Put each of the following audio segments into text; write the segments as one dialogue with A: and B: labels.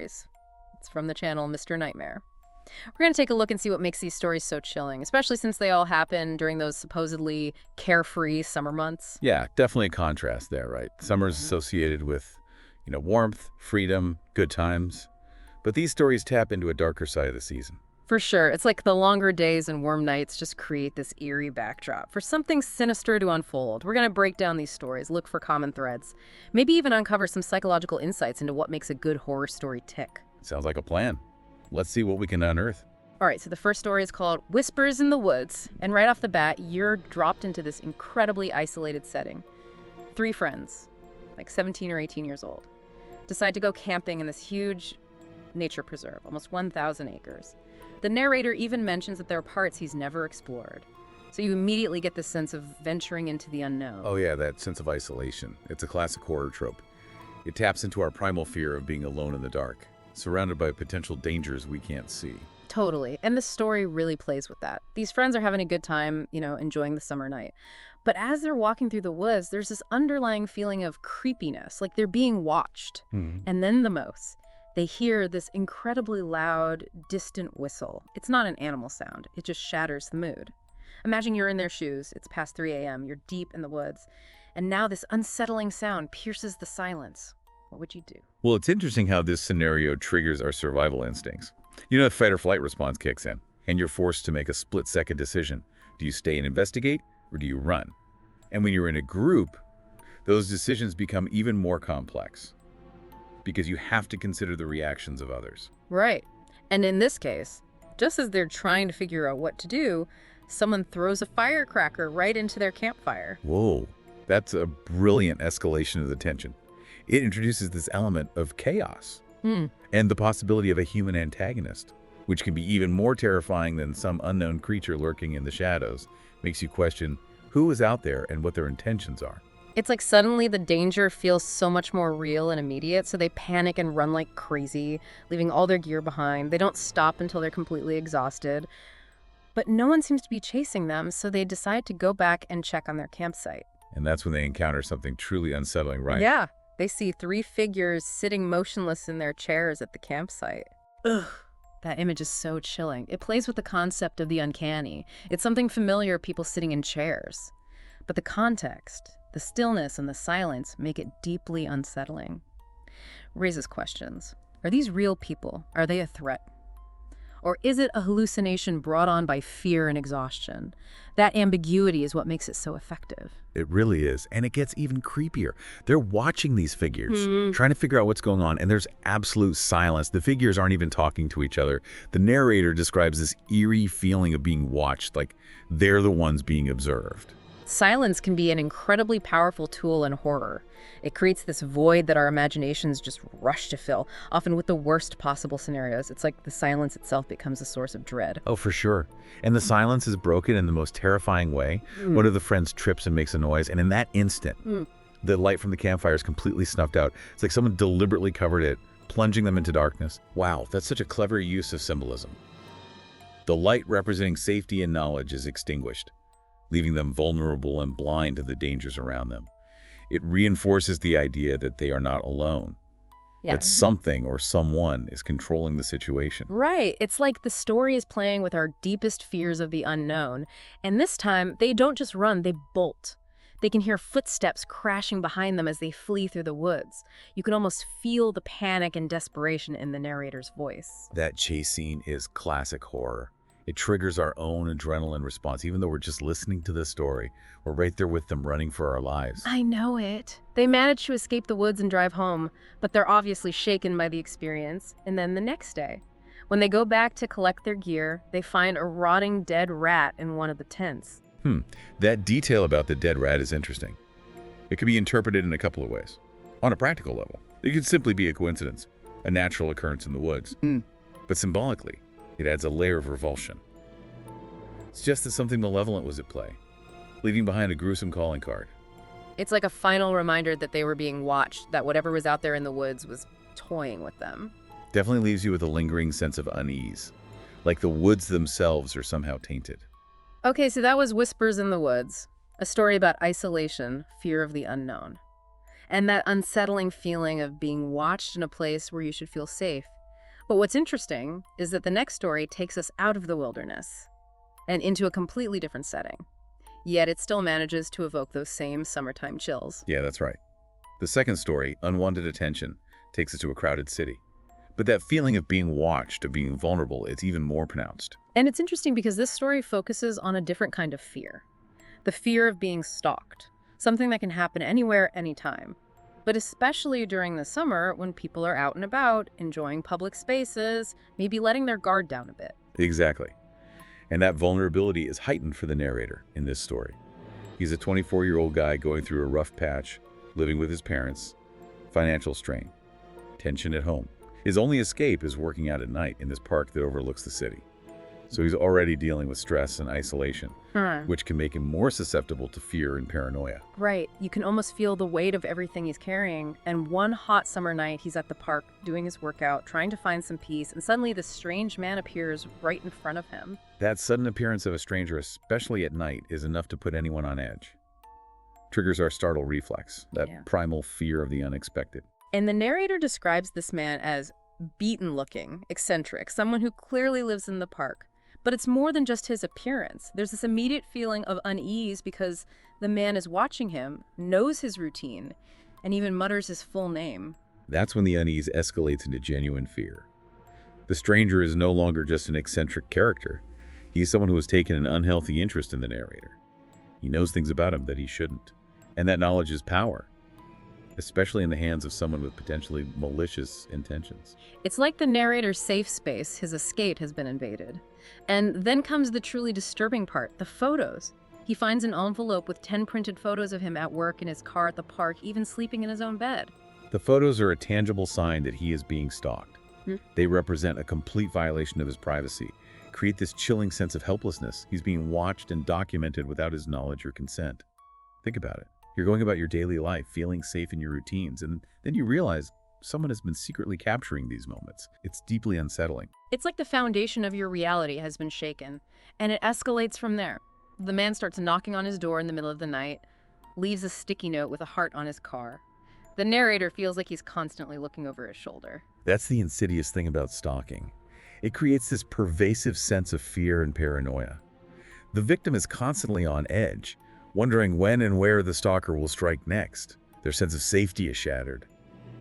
A: stories. It's from the channel Mr. Nightmare. We're going to take a look and see what makes these stories so chilling, especially since they all happen during those supposedly carefree summer months.
B: Yeah, definitely a contrast there, right? Summer is associated with, warmth, freedom, good times. But these stories tap into a darker side of the season.
A: For sure. It's like the longer days and warm nights just create this eerie backdrop for something sinister to unfold. We're going to break down these stories, look for common threads, maybe even uncover some psychological insights into what makes a good horror story tick.
B: Sounds like a plan. Let's see what we can unearth.
A: All right, so the first story is called Whispers in the Woods. And right off the bat, you're dropped into this incredibly isolated setting. 3 friends, like 17 or 18 years old, decide to go camping in this huge nature preserve, almost 1,000 acres. The narrator even mentions that there are parts he's never explored. So you immediately get this sense of venturing into the unknown.
B: Oh yeah, that sense of isolation. It's a classic horror trope. It taps into our primal fear of being alone in the dark, surrounded by potential dangers we can't see.
A: Totally. And the story really plays with that. These friends are having a good time, enjoying the summer night. But as they're walking through the woods, there's this underlying feeling of creepiness, like they're being watched. And then the most. They hear this incredibly loud, distant whistle. It's not an animal sound. It just shatters the mood. Imagine you're in their shoes. It's past 3 a.m. You're deep in the woods. And now this unsettling sound pierces the silence. What would you do?
B: Well, it's interesting how this scenario triggers our survival instincts. The fight or flight response kicks in, and you're forced to make a split-second decision. Do you stay and investigate, or do you run? And when you're in a group, those decisions become even more complex, because you have to consider the reactions of others.
A: Right. And in this case, just as they're trying to figure out what to do, someone throws a firecracker right into their campfire.
B: Whoa, that's a brilliant escalation of the tension. It introduces this element of chaos and the possibility of a human antagonist, which can be even more terrifying than some unknown creature lurking in the shadows. Makes you question who is out there and what their intentions are.
A: It's like suddenly the danger feels so much more real and immediate, so they panic and run like crazy, leaving all their gear behind. They don't stop until they're completely exhausted. But no one seems to be chasing them, so they decide to go back and check on their campsite.
B: And that's when they encounter something truly unsettling, right?
A: Yeah. They see 3 figures sitting motionless in their chairs at the campsite. Ugh. That image is so chilling. It plays with the concept of the uncanny. It's something familiar, people sitting in chairs. But the context, the stillness and the silence make it deeply unsettling. Raises questions. Are these real people? Are they a threat? Or is it a hallucination brought on by fear and exhaustion? That ambiguity is what makes it so effective.
B: It really is. And it gets even creepier. They're watching these figures, trying to figure out what's going on, and there's absolute silence. The figures aren't even talking to each other. The narrator describes this eerie feeling of being watched, like they're the ones being observed.
A: Silence can be an incredibly powerful tool in horror. It creates this void that our imaginations just rush to fill, often with the worst possible scenarios. It's like the silence itself becomes a source of dread.
B: Oh, for sure. And the silence is broken in the most terrifying way. One of the friends trips and makes a noise, and in that instant, the light from the campfire is completely snuffed out. It's like someone deliberately covered it, plunging them into darkness. Wow, that's such a clever use of symbolism. The light representing safety and knowledge is extinguished, leaving them vulnerable and blind to the dangers around them. It reinforces the idea that they are not alone, that something or someone is controlling the situation.
A: Right. It's like the story is playing with our deepest fears of the unknown. And this time, they don't just run, they bolt. They can hear footsteps crashing behind them as they flee through the woods. You can almost feel the panic and desperation in the narrator's voice.
B: That chase scene is classic horror. It triggers our own adrenaline response. Even though we're just listening to the story, we're right there with them, running for our lives.
A: I know it. They manage to escape the woods and drive home, but they're obviously shaken by the experience. And then the next day, when they go back to collect their gear, they find a rotting dead rat in one of the tents.
B: That detail about the dead rat is interesting. It could be interpreted in a couple of ways. On a practical level, it could simply be a coincidence, a natural occurrence in the woods. But symbolically, it adds a layer of revulsion. It's just that something malevolent was at play, leaving behind a gruesome calling card.
A: It's like a final reminder that they were being watched, that whatever was out there in the woods was toying with them.
B: Definitely leaves you with a lingering sense of unease, like the woods themselves are somehow tainted.
A: Okay, so that was Whispers in the Woods, a story about isolation, fear of the unknown. and that unsettling feeling of being watched in a place where you should feel safe. But what's interesting is that the next story takes us out of the wilderness and into a completely different setting. Yet it still manages to evoke those same summertime chills.
B: Yeah, that's right. The second story, Unwanted Attention, takes us to a crowded city. But that feeling of being watched, of being vulnerable, it's even more pronounced.
A: And it's interesting because this story focuses on a different kind of fear. The fear of being stalked, something that can happen anywhere, anytime. But especially during the summer when people are out and about, enjoying public spaces, maybe letting their guard down a bit.
B: Exactly. And that vulnerability is heightened for the narrator in this story. He's a 24-year-old guy going through a rough patch, living with his parents, financial strain, tension at home. His only escape is working out at night in this park that overlooks the city. So he's already dealing with stress and isolation, which can make him more susceptible to fear and paranoia.
A: Right. You can almost feel the weight of everything he's carrying. And one hot summer night, he's at the park doing his workout, trying to find some peace, and suddenly this strange man appears right in front of him.
B: That sudden appearance of a stranger, especially at night, is enough to put anyone on edge. Triggers our startle reflex, that primal fear of the unexpected.
A: And the narrator describes this man as beaten-looking, eccentric, someone who clearly lives in the park. But it's more than just his appearance. There's this immediate feeling of unease because the man is watching him, knows his routine, and even mutters his full name.
B: That's when the unease escalates into genuine fear. The stranger is no longer just an eccentric character. He's someone who has taken an unhealthy interest in the narrator. He knows things about him that he shouldn't. And that knowledge is power, especially in the hands of someone with potentially malicious intentions.
A: It's like the narrator's safe space, his escape, has been invaded. And then comes the truly disturbing part, the photos. He finds an envelope with 10 printed photos of him at work, in his car, at the park, even sleeping in his own bed.
B: The photos are a tangible sign that he is being stalked. They represent a complete violation of his privacy, create this chilling sense of helplessness. He's being watched and documented without his knowledge or consent. Think about it. You're going about your daily life, feeling safe in your routines, and then you realize someone has been secretly capturing these moments. It's deeply unsettling.
A: It's like the foundation of your reality has been shaken, and it escalates from there. The man starts knocking on his door in the middle of the night, leaves a sticky note with a heart on his car. The narrator feels like he's constantly looking over his shoulder.
B: That's the insidious thing about stalking. It creates this pervasive sense of fear and paranoia. The victim is constantly on edge, wondering when and where the stalker will strike next. Their sense of safety is shattered,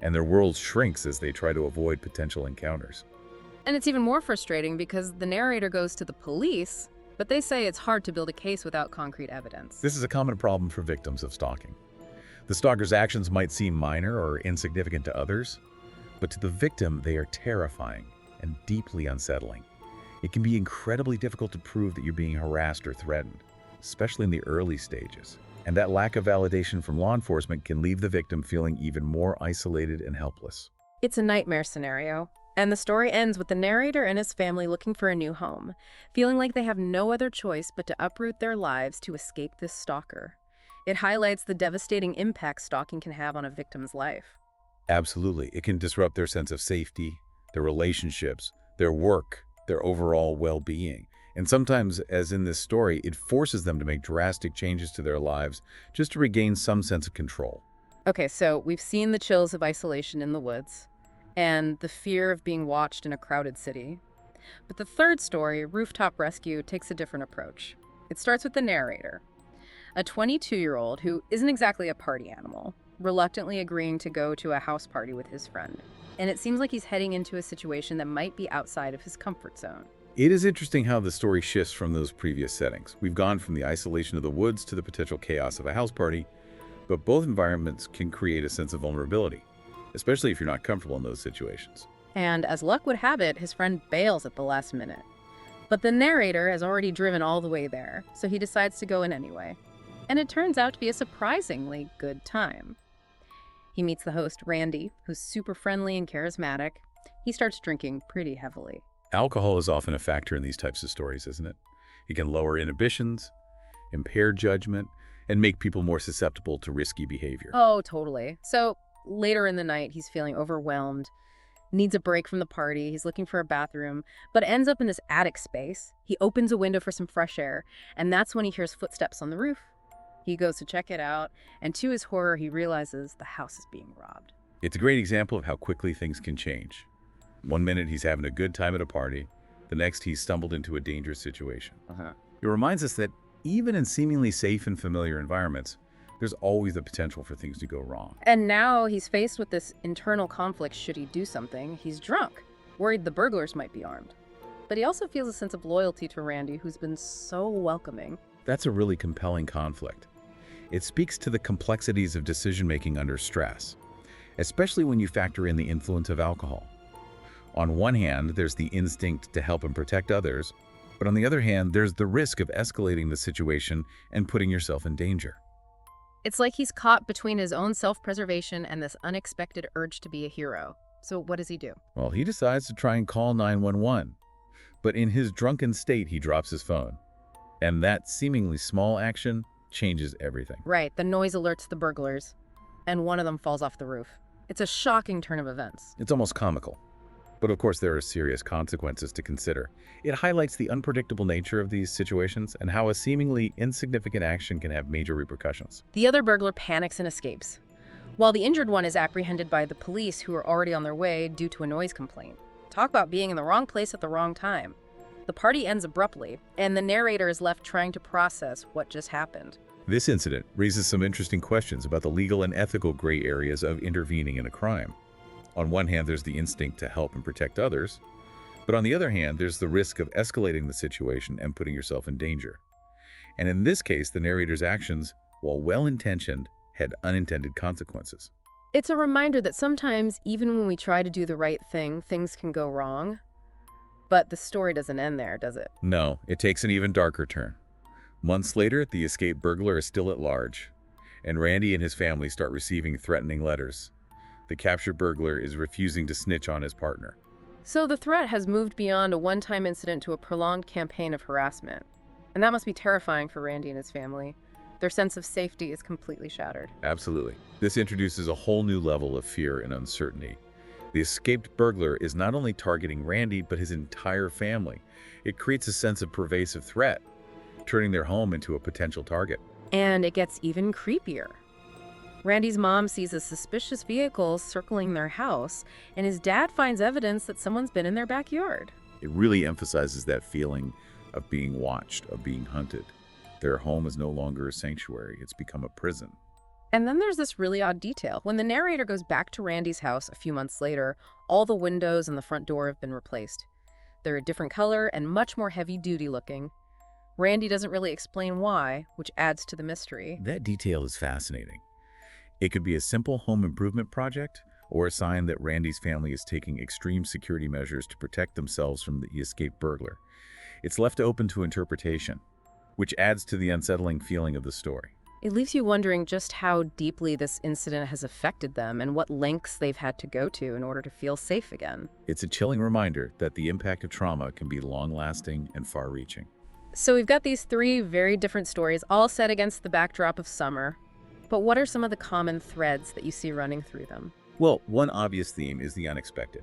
B: and their world shrinks as they try to avoid potential encounters.
A: And it's even more frustrating because the narrator goes to the police, but they say it's hard to build a case without concrete evidence.
B: This is a common problem for victims of stalking. The stalker's actions might seem minor or insignificant to others, but to the victim, they are terrifying and deeply unsettling. It can be incredibly difficult to prove that you're being harassed or threatened, especially in the early stages. And that lack of validation from law enforcement can leave the victim feeling even more isolated and helpless.
A: It's a nightmare scenario, and the story ends with the narrator and his family looking for a new home, feeling like they have no other choice but to uproot their lives to escape this stalker. It highlights the devastating impact stalking can have on a victim's life.
B: Absolutely. It can disrupt their sense of safety, their relationships, their work, their overall well-being. And sometimes, as in this story, it forces them to make drastic changes to their lives just to regain some sense of control.
A: Okay, so we've seen the chills of isolation in the woods and the fear of being watched in a crowded city. But the third story, Rooftop Rescue, takes a different approach. It starts with the narrator, a 22-year-old who isn't exactly a party animal, reluctantly agreeing to go to a house party with his friend. And it seems like he's heading into a situation that might be outside of his comfort zone.
B: It is interesting how the story shifts from those previous settings. We've gone from the isolation of the woods to the potential chaos of a house party, but both environments can create a sense of vulnerability, especially if you're not comfortable in those situations.
A: And as luck would have it, his friend bails at the last minute. But the narrator has already driven all the way there, so he decides to go in anyway. And it turns out to be a surprisingly good time. He meets the host, Randy, who's super friendly and charismatic. He starts drinking pretty heavily.
B: Alcohol is often a factor in these types of stories, isn't it? It can lower inhibitions, impair judgment, and make people more susceptible to risky behavior.
A: Oh, totally. So later in the night, he's feeling overwhelmed, needs a break from the party. He's looking for a bathroom, but ends up in this attic space. He opens a window for some fresh air, and that's when he hears footsteps on the roof. He goes to check it out, and to his horror, he realizes the house is being robbed.
B: It's a great example of how quickly things can change. One minute he's having a good time at a party, the next he's stumbled into a dangerous situation. It reminds us that even in seemingly safe and familiar environments, there's always the potential for things to go wrong.
A: And now he's faced with this internal conflict should he do something. He's drunk, worried the burglars might be armed. But he also feels a sense of loyalty to Randy, who's been so welcoming.
B: That's a really compelling conflict. It speaks to the complexities of decision-making under stress, especially when you factor in the influence of alcohol. On one hand, there's the instinct to help and protect others, but on the other hand, there's the risk of escalating the situation and putting yourself in danger.
A: It's like he's caught between his own self-preservation and this unexpected urge to be a hero. So what does he do?
B: Well, he decides to try and call 911, but in his drunken state, he drops his phone. And that seemingly small action changes everything.
A: Right, the noise alerts the burglars, and one of them falls off the roof. It's a shocking turn of events.
B: It's almost comical. But of course, there are serious consequences to consider. It highlights the unpredictable nature of these situations and how a seemingly insignificant action can have major repercussions.
A: The other burglar panics and escapes, while the injured one is apprehended by the police, who are already on their way due to a noise complaint. Talk about being in the wrong place at the wrong time. The party ends abruptly, and the narrator is left trying to process what just happened.
B: This incident raises some interesting questions about the legal and ethical gray areas of intervening in a crime. On one hand, there's the instinct to help and protect others, but on the other hand, there's the risk of escalating the situation and putting yourself in danger. And in this case, the narrator's actions, while well-intentioned, had unintended consequences.
A: It's a reminder that sometimes, even when we try to do the right thing, things can go wrong. But the story doesn't end there, does it?
B: No, it takes an even darker turn. Months later, the escaped burglar is still at large, and Randy and his family start receiving threatening letters. The captured burglar is refusing to snitch on his partner.
A: So the threat has moved beyond a one-time incident to a prolonged campaign of harassment. And that must be terrifying for Randy and his family. Their sense of safety is completely shattered.
B: Absolutely. This introduces a whole new level of fear and uncertainty. The escaped burglar is not only targeting Randy, but his entire family. It creates a sense of pervasive threat, turning their home into a potential target.
A: And it gets even creepier. Randy's mom sees a suspicious vehicle circling their house, and his dad finds evidence that someone's been in their backyard.
B: It really emphasizes that feeling of being watched, of being hunted. Their home is no longer a sanctuary, it's become a prison.
A: And then there's this really odd detail. When the narrator goes back to Randy's house a few months later, all the windows and the front door have been replaced. They're a different color and much more heavy-duty looking. Randy doesn't really explain why, which adds to the mystery.
B: That detail is fascinating. It could be a simple home improvement project, or a sign that Randy's family is taking extreme security measures to protect themselves from the escaped burglar. It's left open to interpretation, which adds to the unsettling feeling of the story.
A: It leaves you wondering just how deeply this incident has affected them and what lengths they've had to go to in order to feel safe again.
B: It's a chilling reminder that the impact of trauma can be long-lasting and far-reaching.
A: So we've got these three very different stories, all set against the backdrop of summer. But what are some of the common threads that you see running through them?
B: Well, one obvious theme is the unexpected.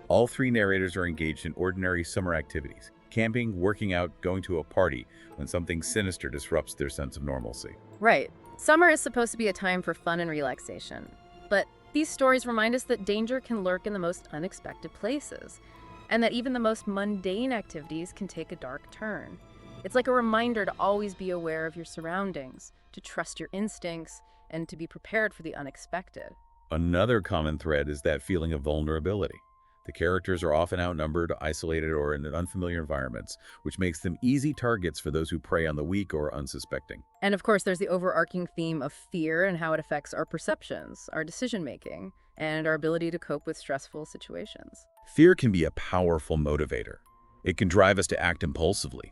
B: All three narrators are engaged in ordinary summer activities: camping, working out, going to a party, when something sinister disrupts their sense of normalcy.
A: Right. Summer is supposed to be a time for fun and relaxation. But these stories remind us that danger can lurk in the most unexpected places, and that even the most mundane activities can take a dark turn. It's like a reminder to always be aware of your surroundings, to trust your instincts, and to be prepared for the unexpected.
B: Another common thread is that feeling of vulnerability. The characters are often outnumbered, isolated, or in unfamiliar environments, which makes them easy targets for those who prey on the weak or unsuspecting.
A: And of course, there's the overarching theme of fear and how it affects our perceptions, our decision-making, and our ability to cope with stressful situations.
B: Fear can be a powerful motivator. It can drive us to act impulsively,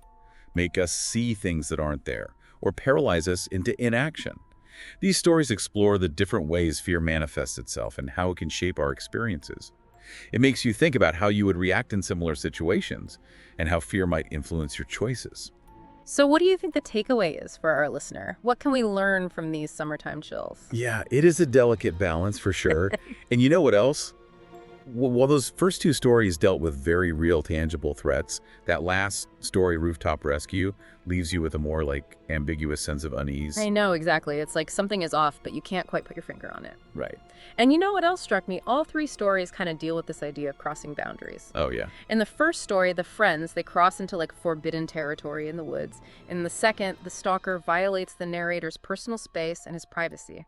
B: make us see things that aren't there, or paralyze us into inaction. These stories explore the different ways fear manifests itself and how it can shape our experiences. It makes you think about how you would react in similar situations and how fear might influence your choices.
A: So what do you think the takeaway is for our listener? What can we learn from these summertime chills?
B: Yeah, it is a delicate balance for sure. And you know what else? While those first two stories dealt with very real, tangible threats, that last story, Rooftop Rescue, leaves you with a more, ambiguous sense of unease.
A: I know, exactly. It's like something is off, but you can't quite put your finger on it.
B: Right.
A: And you know what else struck me? All three stories kind of deal with this idea of crossing boundaries.
B: Oh, yeah.
A: In the first story, the friends, they cross into forbidden territory in the woods. In the second, the stalker violates the narrator's personal space and his privacy.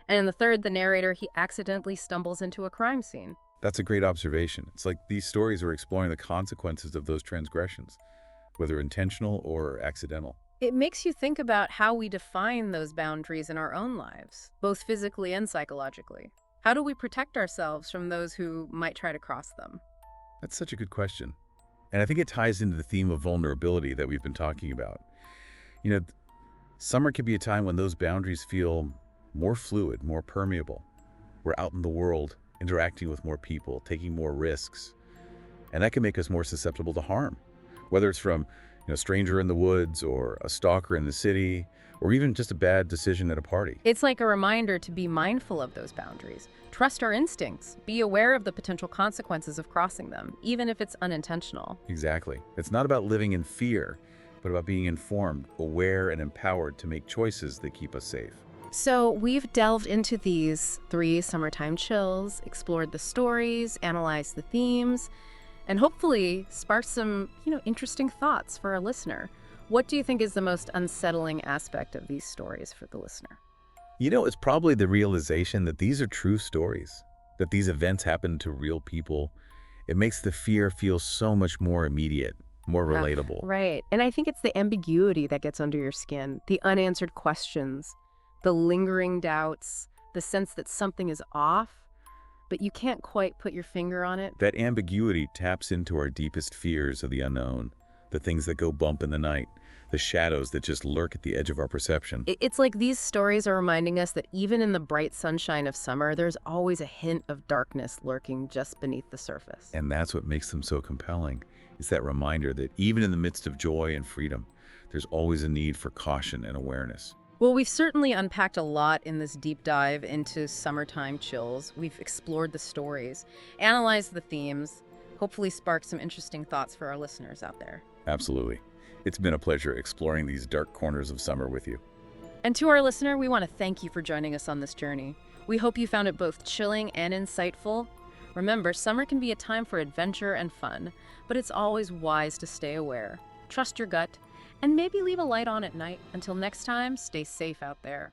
A: And in the third, the narrator, he accidentally stumbles into a crime scene.
B: That's a great observation. It's like these stories are exploring the consequences of those transgressions, whether intentional or accidental.
A: It makes you think about how we define those boundaries in our own lives, both physically and psychologically. How do we protect ourselves from those who might try to cross them?
B: That's such a good question. And I think it ties into the theme of vulnerability that we've been talking about. You know, summer can be a time when those boundaries feel more fluid, more permeable. We're out in the world, interacting with more people, taking more risks. And that can make us more susceptible to harm, whether it's from a stranger in the woods or a stalker in the city, or even just a bad decision at a party.
A: It's like a reminder to be mindful of those boundaries. Trust our instincts. Be aware of the potential consequences of crossing them, even if it's unintentional.
B: Exactly. It's not about living in fear, but about being informed, aware, and empowered to make choices that keep us safe.
A: So we've delved into these 3 summertime chills, explored the stories, analyzed the themes, and hopefully sparked some, interesting thoughts for our listener. What do you think is the most unsettling aspect of these stories for the listener?
B: It's probably the realization that these are true stories, that these events happen to real people. It makes the fear feel so much more immediate, more relatable.
A: Right. And I think it's the ambiguity that gets under your skin, the unanswered questions, the lingering doubts, the sense that something is off, but you can't quite put your finger on it.
B: That ambiguity taps into our deepest fears of the unknown, the things that go bump in the night, the shadows that just lurk at the edge of our perception.
A: It's like these stories are reminding us that even in the bright sunshine of summer, there's always a hint of darkness lurking just beneath the surface.
B: And that's what makes them so compelling. It's that reminder that even in the midst of joy and freedom, there's always a need for caution and awareness.
A: Well, we've certainly unpacked a lot in this deep dive into summertime chills. We've explored the stories, analyzed the themes, hopefully sparked some interesting thoughts for our listeners out there.
B: Absolutely. It's been a pleasure exploring these dark corners of summer with you.
A: And to our listener, we want to thank you for joining us on this journey. We hope you found it both chilling and insightful. Remember, summer can be a time for adventure and fun, but it's always wise to stay aware. Trust your gut, and maybe leave a light on at night. Until next time, stay safe out there.